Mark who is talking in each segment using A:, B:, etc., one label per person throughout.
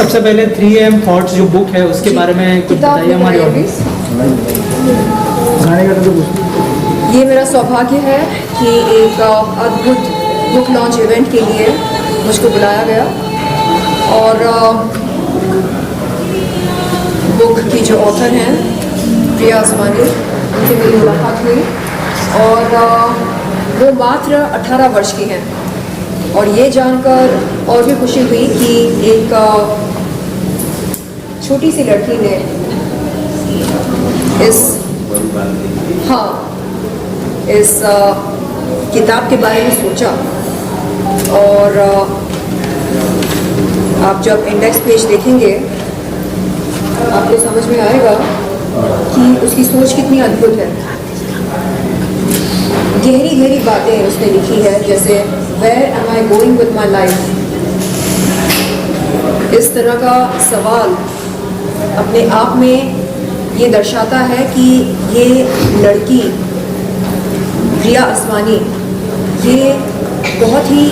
A: सबसे पहले 3AM thoughts जो बुक है उसके बारे में कुछ बताइए हमारी ऑडियंस।
B: ये मेरा सौभाग्य है कि एक अद्भुत बुक लॉन्च इवेंट के लिए मुझको बुलाया गया और बुक की जो ऑथर हैं प्रिया आसवानी, उनसे मेरी मुलाकात हुई और वो मात्र 18 वर्ष की हैं और ये जानकर और भी खुशी हुई कि एक छोटी सी लड़की ने इस किताब के बारे में सोचा। और आप जब इंडेक्स पेज देखेंगे आपको समझ में आएगा कि उसकी सोच कितनी अद्भुत है। गहरी गहरी बातें उसने लिखी है, जैसे where am I going with my life. इस तरह का सवाल अपने आप में ये दर्शाता है कि ये लड़की प्रिया आसवानी ये बहुत ही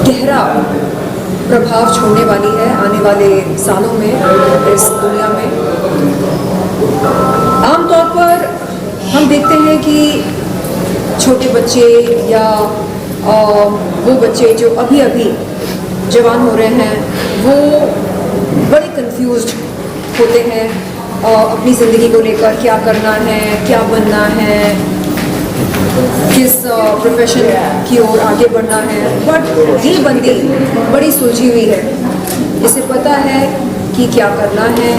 B: गहरा प्रभाव छोड़ने वाली है आने वाले सालों में इस दुनिया में। आमतौर पर हम देखते हैं कि छोटे बच्चे या वो बच्चे जो अभी अभी जवान हो रहे हैं वो बड़े कंफ्यूज्ड होते हैं अपनी ज़िंदगी को लेकर, क्या करना है, क्या बनना है, किस प्रोफेशन की ओर आगे बढ़ना है। बट ये बंदी बड़ी सुलझी हुई है, इसे पता है कि क्या करना है,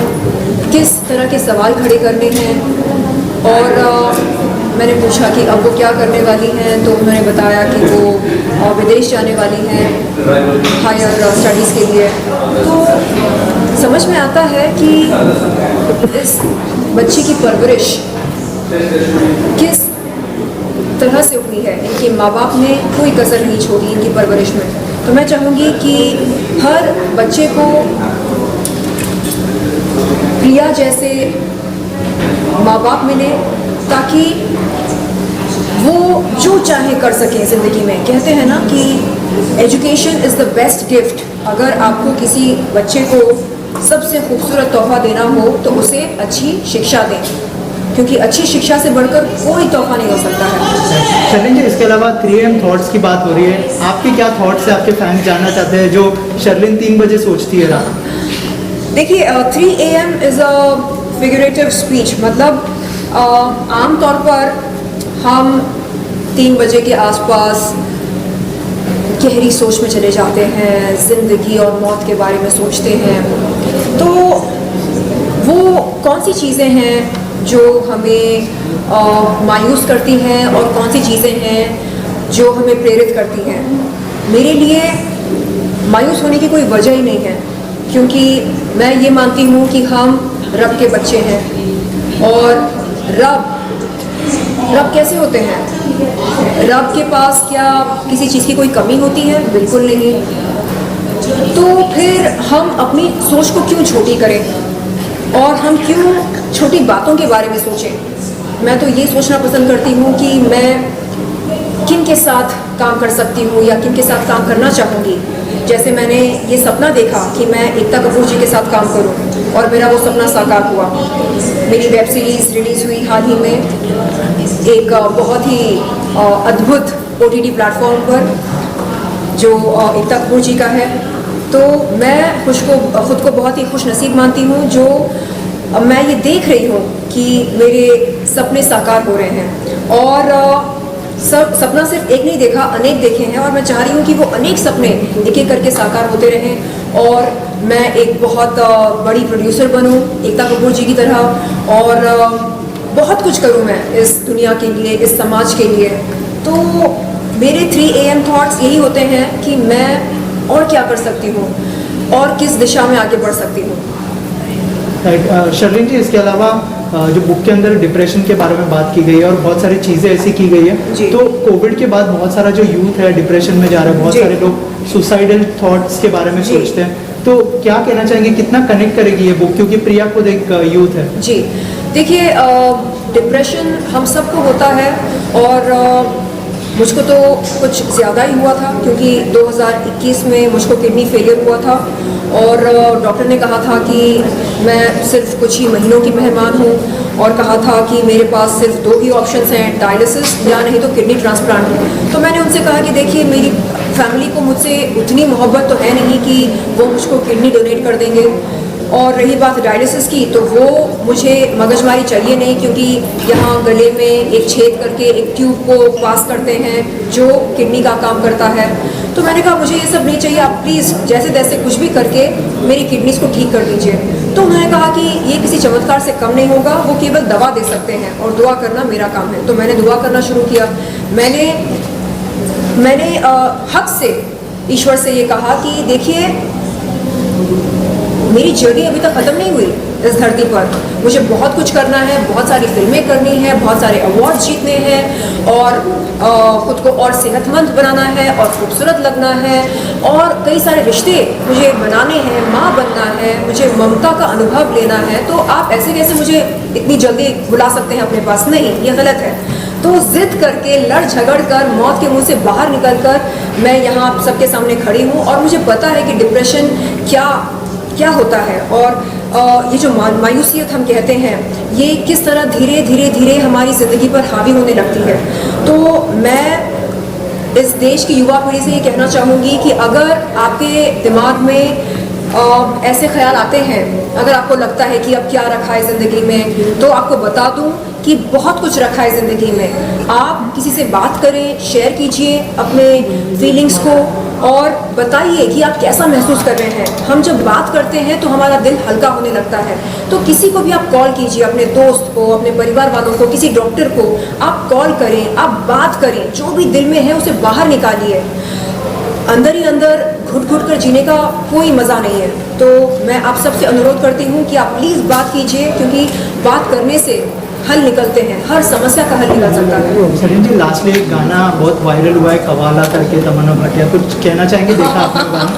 B: किस तरह के सवाल खड़े करने हैं। और मैंने पूछा कि अब वो क्या करने वाली हैं, तो उन्होंने बताया कि वो विदेश जाने वाली हैं हायर स्टडीज़ के लिए। तो समझ में आता है कि इस बच्ची की परवरिश किस तरह से हुई है। इनके माँ बाप ने कोई कसर नहीं छोड़ी इनकी परवरिश में। तो मैं चाहूँगी कि हर बच्चे को प्रिया जैसे माँ बाप मिले ताकि वो जो चाहे कर सकें ज़िंदगी में। कहते हैं ना कि education is the best gift. अगर आपको किसी बच्चे को सबसे खूबसूरत तोहफा देना हो तो उसे अच्छी शिक्षा दें, क्योंकि अच्छी शिक्षा से बढ़कर कोई तोहफा नहीं हो सकता है।
A: शर्लिन जी, इसके अलावा 3AM थॉट्स की बात हो रही है, आपके क्या थॉट्स है, आपके फैंस जानना चाहते हैं जो शर्लिन 3 बजे सोचती है रात।
B: देखिए 3AM is a figurative speech. मतलब आम तौर पर हम 3 बजे के आसपास गहरी सोच में चले जाते हैं, ज़िंदगी और मौत के बारे में सोचते हैं। तो वो कौन सी चीज़ें हैं जो हमें मायूस करती हैं और कौन सी चीज़ें हैं जो हमें प्रेरित करती हैं। मेरे लिए मायूस होने की कोई वजह ही नहीं है, क्योंकि मैं ये मानती हूँ कि हम रब के बच्चे हैं। और रब कैसे होते हैं? रब के पास क्या किसी चीज़ की कोई कमी होती है? बिल्कुल नहीं। तो फिर हम अपनी सोच को क्यों छोटी करें और हम क्यों छोटी बातों के बारे में सोचें? मैं तो ये सोचना पसंद करती हूँ कि मैं किन के साथ काम कर सकती हूँ या किन के साथ काम करना चाहूँगी। जैसे मैंने ये सपना देखा कि मैं एकता कपूर जी के साथ काम करूँ और मेरा वो सपना साकार हुआ। मेरी वेब सीरीज़ रिलीज़ हुई हाल ही में एक बहुत ही अद्भुत OTT प्लेटफॉर्म पर जो एकता कपूर जी का है। तो मैं खुद को बहुत ही खुशनसीब मानती हूँ जो मैं ये देख रही हूँ कि मेरे सपने साकार हो रहे हैं। और सपना सिर्फ एक नहीं देखा, अनेक देखे हैं और मैं चाह रही हूँ कि वो अनेक सपने एक एक करके साकार होते रहें और मैं एक बहुत बड़ी प्रोड्यूसर बनूँ एकता कपूर जी की तरह और बहुत कुछ करूँ मैं इस दुनिया के लिए, इस समाज के लिए। तो मेरे 3AM थॉट्स यही होते हैं कि मैं और क्या कर सकती हूँ और किस दिशा में आगे बढ़ सकती हूँ।
A: शर्लिन जी, इसके अलावा जो बुक के अंदर डिप्रेशन के बारे में बात की गई है और बहुत सारी चीज़ें ऐसी की गई है, तो कोविड के बाद बहुत सारा जो यूथ है डिप्रेशन में जा रहा है, बहुत सारे लोग सुसाइडल थॉट्स के बारे में सोचते हैं। तो क्या कहना चाहेंगे, कितना कनेक्ट करेगी ये बुक, क्योंकि प्रिया खुद एक यूथ है।
B: जी देखिए, डिप्रेशन हम सबको होता है और मुझको तो कुछ ज़्यादा ही हुआ था, क्योंकि 2021 में मुझको किडनी फेलियर हुआ था और डॉक्टर ने कहा था कि मैं सिर्फ कुछ ही महीनों की मेहमान हूँ और कहा था कि मेरे पास सिर्फ 2 ही ऑप्शंस हैं, डायलिसिस या नहीं तो किडनी ट्रांसप्लांट। तो मैंने उनसे कहा कि देखिए मेरी फैमिली को मुझसे उतनी मोहब्बत तो है नहीं कि वो मुझको किडनी डोनेट कर देंगे, और रही बात डायलिसिस की तो वो मुझे मगजमारी चाहिए नहीं, क्योंकि यहाँ गले में एक छेद करके एक ट्यूब को पास करते हैं जो किडनी का काम करता है। तो मैंने कहा मुझे ये सब नहीं चाहिए, आप प्लीज़ जैसे तैसे कुछ भी करके मेरी किडनीज को ठीक कर दीजिए। तो उन्होंने कहा कि ये किसी चमत्कार से कम नहीं होगा, वो केवल दवा दे सकते हैं और दुआ करना मेरा काम है। तो मैंने दुआ करना शुरू किया। मैंने हक से ईश्वर से ये कहा कि देखिए मेरी जर्नी अभी तक ख़त्म नहीं हुई इस धरती पर, मुझे बहुत कुछ करना है, बहुत सारी फिल्में करनी है, बहुत सारे अवार्ड जीतने हैं और ख़ुद को और सेहतमंद बनाना है और खूबसूरत लगना है और कई सारे रिश्ते मुझे बनाने हैं, माँ बनना है, मुझे ममता का अनुभव लेना है। तो आप ऐसे कैसे मुझे इतनी जल्दी बुला सकते हैं अपने पास? नहीं, ये गलत है। तो जिद करके लड़ झगड़ कर मौत के मुंह से बाहर निकल कर मैं यहाँ आप सबके सामने खड़ी हूँ और मुझे पता है कि डिप्रेशन क्या होता है और ये जो मायूसियत हम कहते हैं ये किस तरह धीरे धीरे धीरे हमारी ज़िंदगी पर हावी होने लगती है। तो मैं इस देश की युवा पीढ़ी से ये कहना चाहूँगी कि अगर आपके दिमाग में ऐसे ख्याल आते हैं, अगर आपको लगता है कि अब क्या रखा है ज़िंदगी में, तो आपको बता दूं कि बहुत कुछ रखा है ज़िंदगी में। आप किसी से बात करें, शेयर कीजिए अपने फीलिंग्स को और बताइए कि आप कैसा महसूस कर रहे हैं। हम जब बात करते हैं तो हमारा दिल हल्का होने लगता है। तो किसी को भी आप कॉल कीजिए, अपने दोस्त को, अपने परिवार वालों को, किसी डॉक्टर को आप कॉल करें, आप बात करें, जो भी दिल में है उसे बाहर निकालिए। अंदर ही अंदर घुट घुट कर जीने का कोई मज़ा नहीं है। तो मैं आप सबसे अनुरोध करती हूँ कि आप प्लीज़ बात कीजिए, क्योंकि बात करने से हल निकलते हैं, हर समस्या का हल निकल सकता है।
A: सरीन जी, लास्टली एक गाना बहुत वायरल हुआ है कवाला करके, तमन्ना भाटिया, कुछ कहना चाहेंगे? देखा आपने गाना?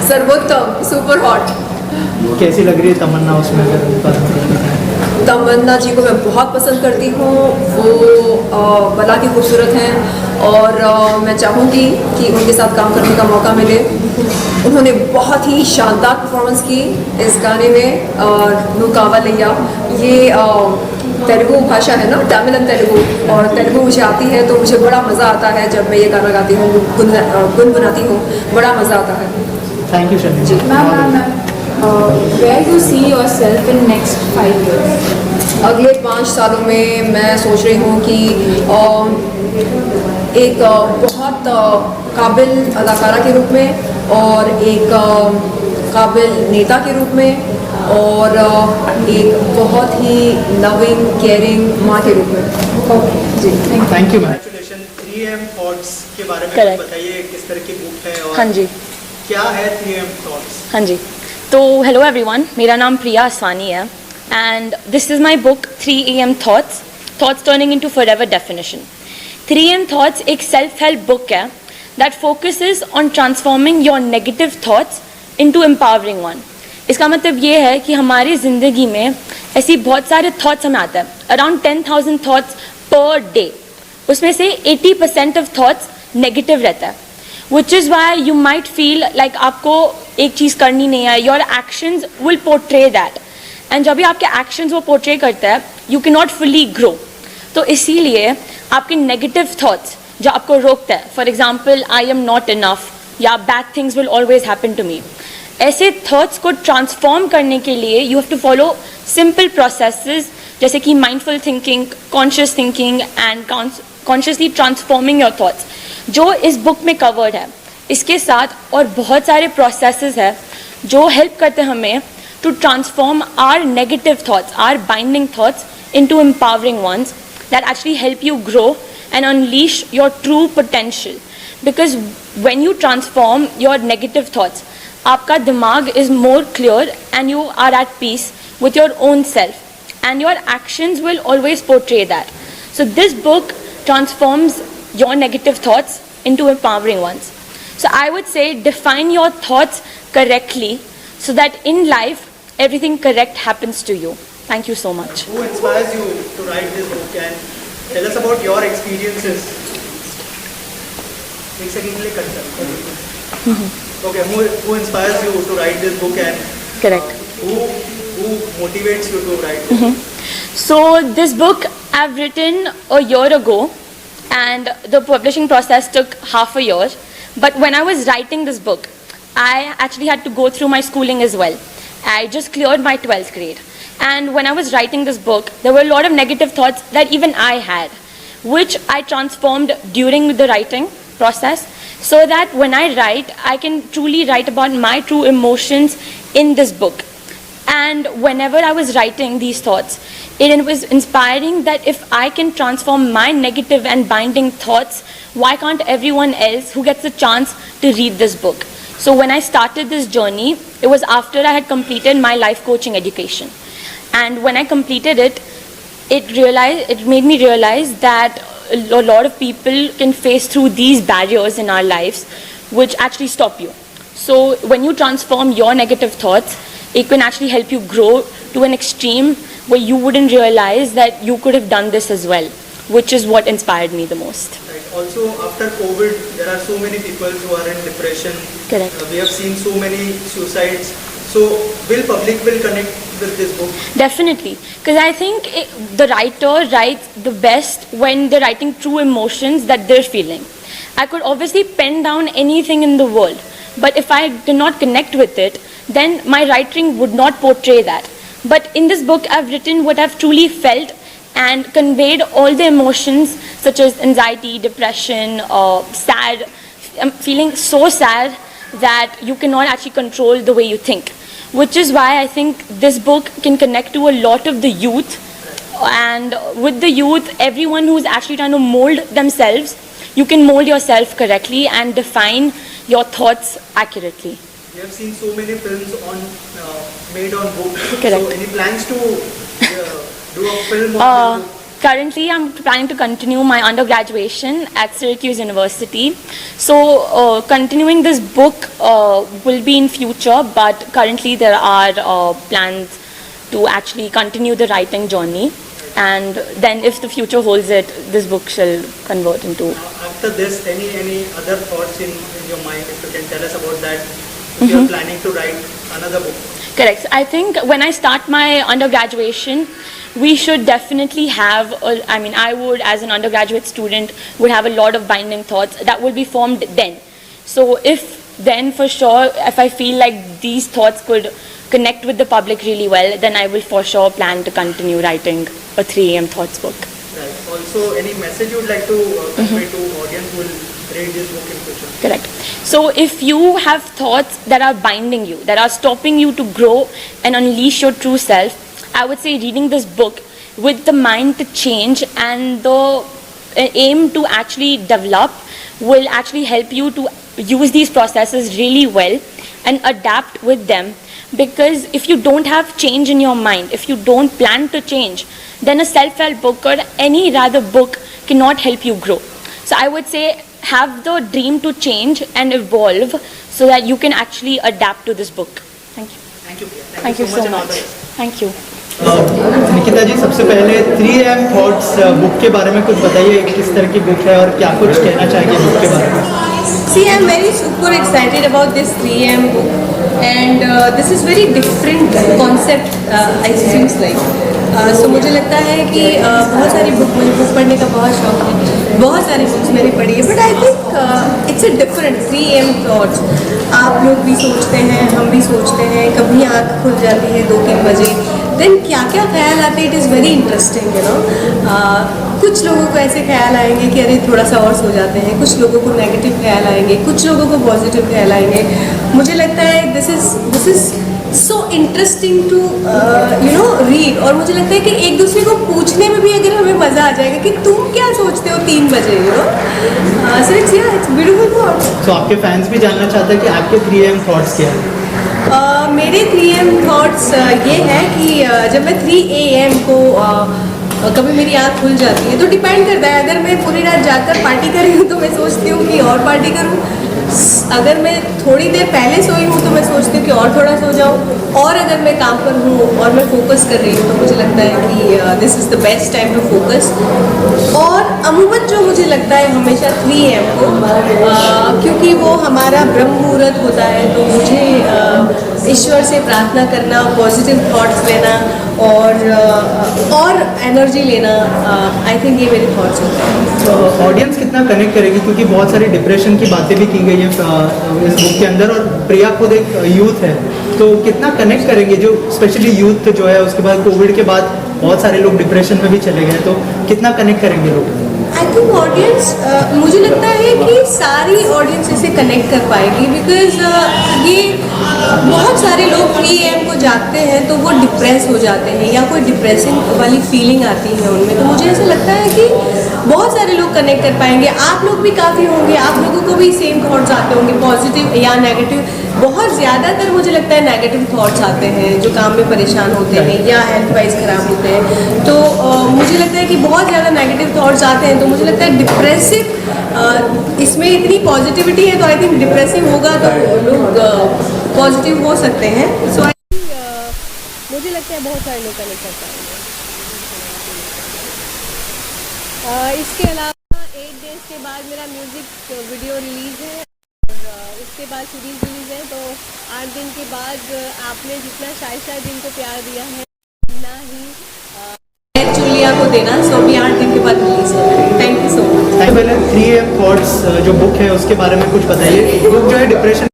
B: सर्वोत्तम, सुपर हॉट।
A: कैसी लग रही है तमन्ना उसमें?
B: तमन्ना जी को मैं बहुत पसंद करती हूँ, वो बला की खूबसूरत हैं और मैं चाहूँगी कि उनके साथ काम करने का मौका मिले। उन्होंने बहुत ही शानदार परफॉर्मेंस की इस गाने में। नुकावलैया ये तेलुगु भाषा है ना, तमिल एंड तेलुगु, और तेलुगु मुझे आती है तो मुझे बड़ा मज़ा आता है जब मैं ये गाना गाती हूँ, गुनगुनाती हूँ, बड़ा मज़ा आता है।
A: Thank you Sharmila ji.
C: Ma'am, where you see yourself in next 5 years?
B: अगले 5 सालों में मैं सोच रही हूँ कि एक बहुत काबिल अदाकारा के रूप में और एक काबिल नेता के रूप में और एक बहुत ही लविंग केयरिंग माँ के रूप में।
C: ओके जी,
A: thank you ma'am. 3am thoughts के बारे में
D: Correct.
A: बताइए, किस तरह की बुक है और
D: हाँ जी,
A: क्या है 3am थॉट्स?
D: हाँ जी। तो हेलो एवरीवन, मेरा नाम प्रिया असवानी है and this is my book 3am thoughts turning into forever definition. 3am thoughts एक सेल्फ हेल्प बुक है that focuses on transforming your negative thoughts into empowering one. इसका मतलब ये है कि हमारी ज़िंदगी में ऐसी बहुत सारे थॉट्स हमें आते हैं, अराउंड 10,000 थॉट्स पर डे। उसमें से 80% ऑफ थॉट्स नेगेटिव रहता है, which is why you might feel like आपको एक चीज़ करनी नहीं है, your actions will portray that, and जब भी आपके एक्शंस वो पोर्ट्रे करता है you can not fully grow. तो इसीलिए आपके नेगेटिव थॉट्स जो आपको रोकता है, for example I am not enough या bad things will always happen to me, ऐसे थॉट्स को ट्रांसफॉर्म करने के लिए you have to follow simple processes जैसे कि mindful thinking, conscious thinking and consciously transforming your thoughts, जो इस बुक में कवर्ड है। इसके साथ और बहुत सारे प्रोसेसेस है जो हेल्प करते हैं हमें to transform our negative thoughts, our binding thoughts into empowering ones that actually help you grow and unleash your true potential. Because when you transform your negative thoughts, आपका दिमाग is more clear and you are at peace with your own self and your actions will always portray that. So this book transforms your negative thoughts into empowering ones. So I would say define your thoughts correctly so that in life everything correct happens to you. Thank you so much.
A: Who inspires you to write this book and tell us about your experiences? एक second के लिए cut कर Okay, who inspires you to write this book, and
D: Correct.
A: who motivates you to write this book?
D: So this book I've written a year ago, and the publishing process took half a year. But when I was writing this book, I actually had to go through my schooling as well. I just cleared my 12th grade. And when I was writing this book, there were a lot of negative thoughts that even I had, which I transformed during the writing process, so that when I write, I can truly write about my true emotions in this book. And whenever I was writing these thoughts, it was inspiring that if I can transform my negative and binding thoughts, why can't everyone else who gets a chance to read this book? So when I started this journey, it was after I had completed my life coaching education. And when I completed it, it made me realize that a lot of people can face through these barriers in our lives, which actually stop you. So when you transform your negative thoughts, it can actually help you grow to an extreme where you wouldn't realize that you could have done this as well, which is what inspired me the most.
A: Right. Also, after COVID, there are so many people who are in depression.
D: Correct.
A: We have seen so many suicides. So, public will connect with this book?
D: Definitely, because I think the writer writes the best when they're writing true emotions that they're feeling. I could obviously pen down anything in the world, but if I did not connect with it, then my writing would not portray that. But in this book, I've written what I've truly felt and conveyed all the emotions such as anxiety, depression, sad. I'm feeling so sad that you cannot actually control the way you think, which is why I think this book can connect to a lot of the youth. And with the youth, everyone who's actually trying to mold themselves, you can mold yourself correctly and define your thoughts accurately.
A: We have seen so many films made on books.
D: Correct.
A: So any plans to do a film on this book?
D: Currently, I'm planning to continue my undergraduation at Syracuse University. So, continuing this book will be in future, but currently there are plans to actually continue the writing journey. And then if the future holds it, this book shall convert into...
A: After this, any other thoughts in your mind, if you can tell us about that, if you are planning to write another book?
D: Correct. I think when I start my undergraduation, we should definitely have, I would as an undergraduate student would have a lot of binding thoughts that will be formed then. So if I feel like these thoughts could connect with the public really well, then I will for sure plan to continue writing a 3 AM Thoughts book.
A: Right. Also, any message you would like to convey to audience who will read this book in future?
D: Correct. So if you have thoughts that are binding you, that are stopping you to grow and unleash your true self, I would say reading this book with the mind to change and the aim to actually develop will actually help you to use these processes really well and adapt with them. Because if you don't have change in your mind, if you don't plan to change, then a self-help book or any rather book cannot help you grow. So I would say have the dream to change and evolve so that you can actually adapt to this book. Thank you.
A: Thank you.
D: Thank you so much. Thank you.
A: Nikita जी, सबसे पहले 3 AM Thoughts book के बारे में कुछ बताइए, किस तरह की बुक है और क्या कुछ कहना चाहेंगे बुक के बारे में?
B: See, I'm very super excited about this 3 AM book, and this is very different concept. I seems like. So मुझे लगता है कि बहुत सारी मुझे बुक पढ़ने का बहुत शौक है, बहुत सारी बुक्स मैंने पढ़ी है, but I think it's a different 3 AM Thoughts. आप लोग भी सोचते हैं, हम भी सोचते हैं, कभी आँख खुल जाती है 2-3 बजे, देन क्या क्या ख्याल आते हैं, it is very interesting, you know. कुछ लोगों को ऐसे ख्याल आएंगे कि अरे थोड़ा सा और सो जाते हैं, कुछ लोगों को नेगेटिव ख्याल आएंगे, कुछ लोगों को पॉजिटिव ख्याल आएंगे. मुझे लगता है this is so interesting to read. और मुझे लगता है कि एक दूसरे को पूछने में भी अगर हमें मज़ा आ जाएगा कि तुम क्या सोचते हो 3 बजे, you know. So it's beautiful thoughts.
A: तो आपके फैंस भी जानना चाहते हैं कि आपके 3 AM Thoughts क्या है?
B: मेरे 3 AM Thoughts ये है कि जब मैं 3 AM को कभी मेरी आँख खुल जाती है, तो डिपेंड करता है। अगर मैं पूरी रात जाकर पार्टी कर रही हूँ तो मैं सोचती हूँ कि और पार्टी करूँ, अगर मैं थोड़ी देर पहले सोई हूँ तो मैं सोचती हूँ कि और थोड़ा सो जाऊँ, और अगर मैं काम पर हूँ और मैं फोकस कर रही हूँ तो मुझे लगता है कि this is the best time to focus. और अमूमन जो मुझे लगता है हमेशा 3 AM को, क्योंकि वो हमारा ब्रह्म मुहूर्त होता है, तो मुझे ईश्वर से प्रार्थना करना, पॉजिटिव थॉट्स लेना और एनर्जी लेना, आई थिंक ये मेरे थॉट्स होते हैं।
A: तो ऑडियंस कितना कनेक्ट करेगी, क्योंकि बहुत सारी डिप्रेशन की बातें भी की गई है इस बुक के अंदर, और प्रिया खुद एक यूथ है, तो कितना कनेक्ट करेंगे जो स्पेशली यूथ जो है, उसके बाद कोविड के बाद बहुत सारे लोग डिप्रेशन में भी चले गए, तो कितना कनेक्ट करेंगे लोग?
B: आई थिंक ऑडियंस, मुझे लगता है कि सारी ऑडियंस इसे कनेक्ट कर पाएगी, बिकॉज ये बहुत सारे लोग 3 AM को जागते हैं तो वो डिप्रेस हो जाते हैं या कोई डिप्रेसिंग वाली फीलिंग आती है उनमें, तो मुझे ऐसा लगता है कि बहुत सारे लोग कनेक्ट कर पाएंगे। आप लोग भी काफ़ी होंगे, आप लोगों को भी सेम थॉट्स आते होंगे, पॉजिटिव या नेगेटिव। बहुत ज़्यादातर मुझे लगता है नेगेटिव थॉट्स आते हैं जो काम में परेशान होते हैं या हेल्थ वाइज ख़राब होते हैं, तो मुझे लगता है कि बहुत ज़्यादा नेगेटिव थॉट्स आते हैं, तो मुझे लगता है डिप्रेसिव, इसमें इतनी पॉजिटिविटी है तो आई थिंक डिप्रेसिव होगा तो लोग पॉजिटिव हो सकते हैं। सो मुझे लगता है बहुत सारे लोग कनेक्ट कर पाएंगे। इसके अलावा 8 डेज़ के बाद मेरा म्यूज़िक वीडियो रिलीज़ है, और उसके बाद सीरीज़ रिलीज़ है, तो 8 दिन के बाद आपने जितना शाइस्ता दिन को प्यार दिया है उतना ही चुलिया को देना। सो अभी 8 दिन के बाद रिलीज़ है। Thank you so much.
A: पहले 3 AM थॉट्स जो बुक है उसके बारे में कुछ बताइए। बुक जो है डिप्रेशन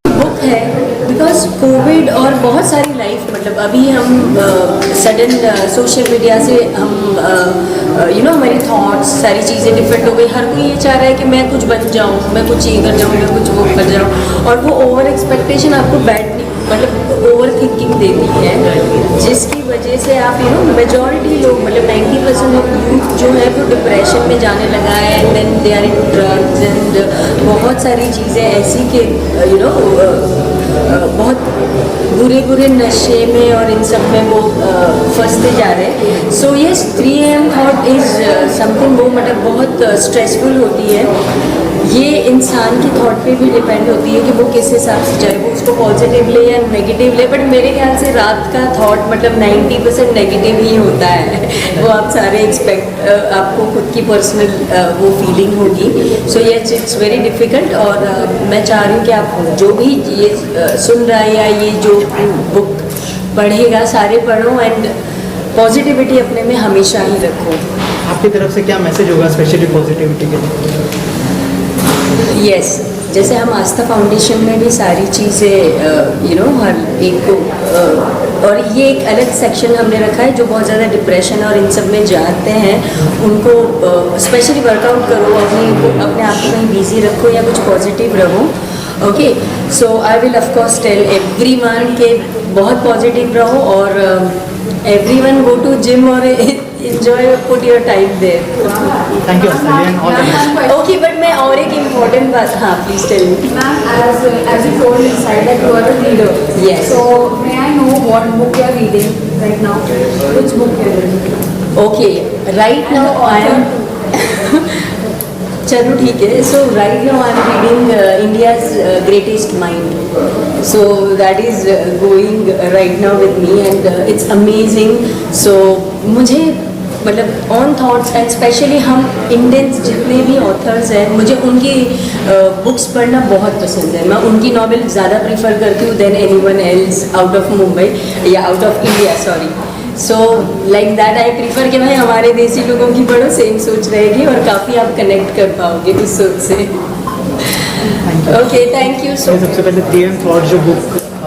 E: बुक है बिकॉज कोविड और बहुत सारी लाइफ, मतलब अभी हम सडन सोशल मीडिया से हम हमारी थॉट्स सारी चीज़ें डिफरेंट हो गई। हर कोई ये चाह रहा है कि मैं कुछ बन जाऊँ, मैं कुछ ये कर जाऊँ, मैं कुछ वो कर जाऊँ, और वो ओवर एक्सपेक्टेशन आपको मतलब ओवर थिंकिंग देती है, जिसकी वजह से आप मेजॉरिटी लोग, मतलब 90% ऑफ यूथ जो है वो डिप्रेशन में जाने लगा है, and then they are into drugs and बहुत सारी चीज़ें ऐसी कि बहुत बुरे नशे में और इन सब में वो फंसते जा रहे हैं। So yes, 3 AM thought is something, वो मतलब बहुत स्ट्रेसफुल होती है। ये इंसान की थॉट पे भी डिपेंड होती है कि वो किस हिसाब से चाहे वो उसको पॉजिटिव ले या नेगेटिव ले, बट मेरे ख्याल से रात का थॉट मतलब 90% नेगेटिव ही होता है। वो आप सारे आपको खुद की पर्सनल वो फीलिंग होगी। So yes, it's very difficult, और मैं चाह रही हूँ कि आप जो भी ये सुन रहा है या ये जो बुक पढ़ेगा, सारे पढ़ो एंड पॉजिटिविटी अपने में हमेशा ही रखो।
A: आपकी तरफ से क्या मैसेज होगा स्पेशली पॉजिटिविटी के लिए?
E: यस, जैसे हम आस्था फाउंडेशन में भी सारी चीज़ें हर एक को और ये एक अलग सेक्शन हमने रखा है जो बहुत ज़्यादा डिप्रेशन और इन सब में जाते हैं, उनको स्पेशली वर्कआउट करो, अपने आप को कहीं बिजी रखो या कुछ पॉजिटिव रहो। Okay, so I will of course tell everyone के बहुत पॉजिटिव रहो, और एवरीवन गो टू जिम और enjoy, put your time there.
A: Thank you, Astali, and all the best.
E: Okay, but मैं और एक important बात, हाँ please tell me.
C: Ma'am, as you told inside that you are a reader.
E: Yes.
C: So may I know what book you are reading right now? Which book you are reading?
E: Okay, right now I am. चलो ठीक है. So right now I am reading India's Greatest Mind. So that is going right now with me and it's amazing. So मुझे मतलब on thoughts and specially हम Indians जितने भी authors हैं, मुझे उनकी बुक्स पढ़ना बहुत पसंद है। मैं उनकी नॉवेल ज़्यादा प्रीफर करती हूँ than anyone else out of Mumbai या out of India, sorry. So like that I prefer कि भाई हमारे देसी लोगों की पढ़ो, सेम सोच रहेगी और काफ़ी आप कनेक्ट कर पाओगे उस सोच से। Okay, thank you so.
A: सबसे पहले 3 AM थॉट जो बुक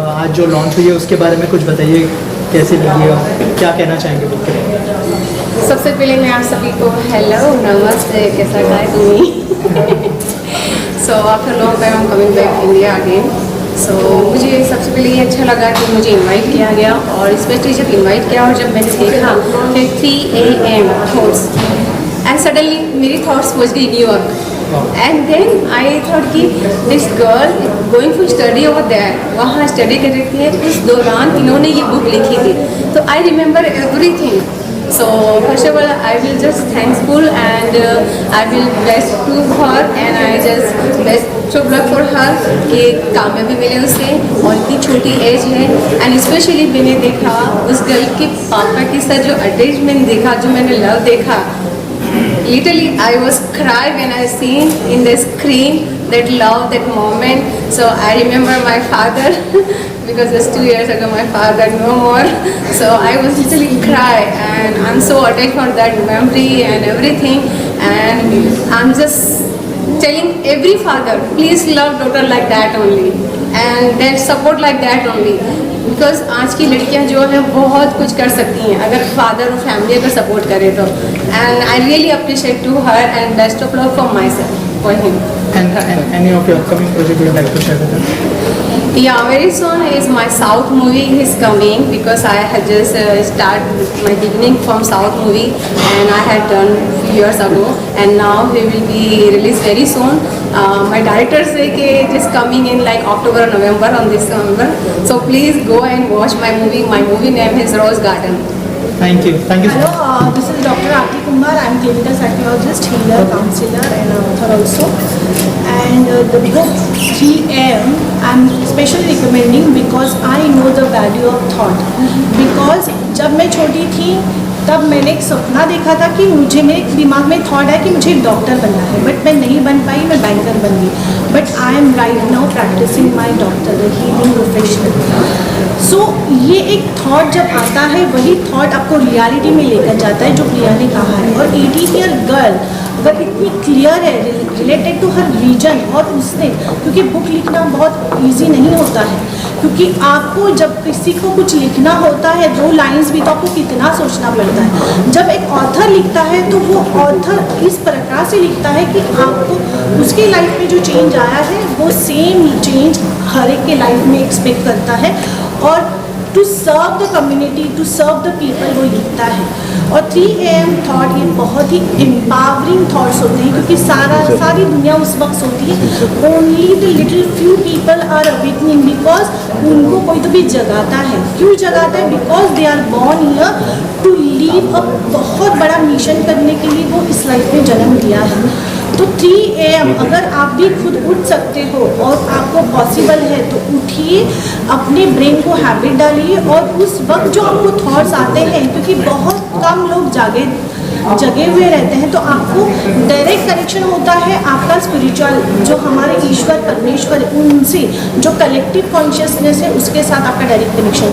A: आज जो लॉन्च हुई है उसके बारे में कुछ बताइए, कैसी लगी और क्या कहना चाहेंगे बुक के लिए?
C: सबसे पहले मैं आप सभी को हेलो, नमस्ते, कैसा है तुम्हें? So after long time I am coming back India again. So मुझे सबसे पहले ये अच्छा लगा कि मुझे इनवाइट किया गया, और स्पेशली जब इनवाइट किया और जब मैंने देखा कि 3 AM थॉट्स, एंड सडनली मेरी थॉट्स पहुँच गई New York. And then I thought कि this girl going for study over there, वहाँ स्टडी कर रही थी, उस दौरान इन्होंने ये बुक लिखी थी, तो I remember everything. So first of all, I will just thankful and I will bless to her and I just best of luck for her कि कामयाबी मिले उसे और इतनी छोटी एज है. एंड स्पेशली मैंने देखा उस गर्ल के पापा के साथ जो अटैचमेंट देखा, जो मैंने लव देखा, literally I was cry when I seen in the screen that love, that moment. So I remember my father because just 2 years ago my father no more. So I was literally cry and I'm so attached for that memory and everything. And I'm just telling every father, please love daughter like that only and then support like that only. Because आज की लड़कियां जो है बहुत कुछ कर सकती हैं अगर फादर और फैमिली अगर सपोर्ट करे तो. And I really appreciate to her and best of luck for myself for him.
A: And any of your upcoming project you would like to share with us?
C: Yeah, very soon is my South movie is coming because I had just started my beginning from South movie and I had done few years ago and now they will be released very soon. My director say कि it is coming in like October or November on this November. So please go and watch my movie. My movie name is Rose Garden.
A: Thank you so
F: Hello,
A: much.
F: this is Dr. Aarti Kumar. I'm clinical psychologist, healer, counselor, and author also. And the book 3am I'm especially recommending because I know the value of thought. Because जब मैं छोटी थी तब मैंने एक सपना देखा था कि मुझे मेरे दिमाग में थॉट है कि मुझे एक डॉक्टर बनना है, बट मैं नहीं बन पाई, मैं बैंकर बन गई. But I am right now practising my doctor healing professional. So ये एक थॉट जब आता है वही थॉट आपको रियलिटी में लेकर जाता है जो प्रिया ने कहा है. और 18 ईयर गर्ल अगर इतनी क्लियर है रिलेटेड टू हर रीजन और उसने, क्योंकि बुक लिखना बहुत ईजी नहीं होता है, क्योंकि आपको जब किसी को कुछ लिखना होता है 2 लाइंस भी तो आपको कितना सोचना पड़ता है. जब एक ऑथर लिखता है तो वो ऑथर इस प्रकार से लिखता है कि आपको उसकी लाइफ में जो चेंज आया है वो सेम चेंज हर एक के लाइफ में एक्सपेक्ट करता है. और to serve the community, to serve the people वो लिखता है. और 3am थॉट ये बहुत ही एम्पावरिंग थॉट्स होते हैं क्योंकि सारी दुनिया उस वक्त सोती है only the little few people are awakening because उनको कोई तो भी जगाता है. क्यों जगाता है? Because they are born here to live a बहुत बड़ा मिशन करने के लिए वो इस लाइफ में जन्म लिया है. तो 3am अगर आप भी खुद उठ सकते हो और आपको पॉसिबल है तो उठिए, अपने ब्रेन को हैबिट डालिए और उस वक्त जो आपको थॉट्स आते हैं, क्योंकि बहुत कम लोग जगे हुए रहते हैं, तो आपको डायरेक्ट कनेक्शन होता है आपका स्पिरिचुअल जो हमारे ईश्वर परमेश्वर उनसे, जो कलेक्टिव कॉन्शियसनेस है उसके साथ आपका डायरेक्ट कनेक्शन.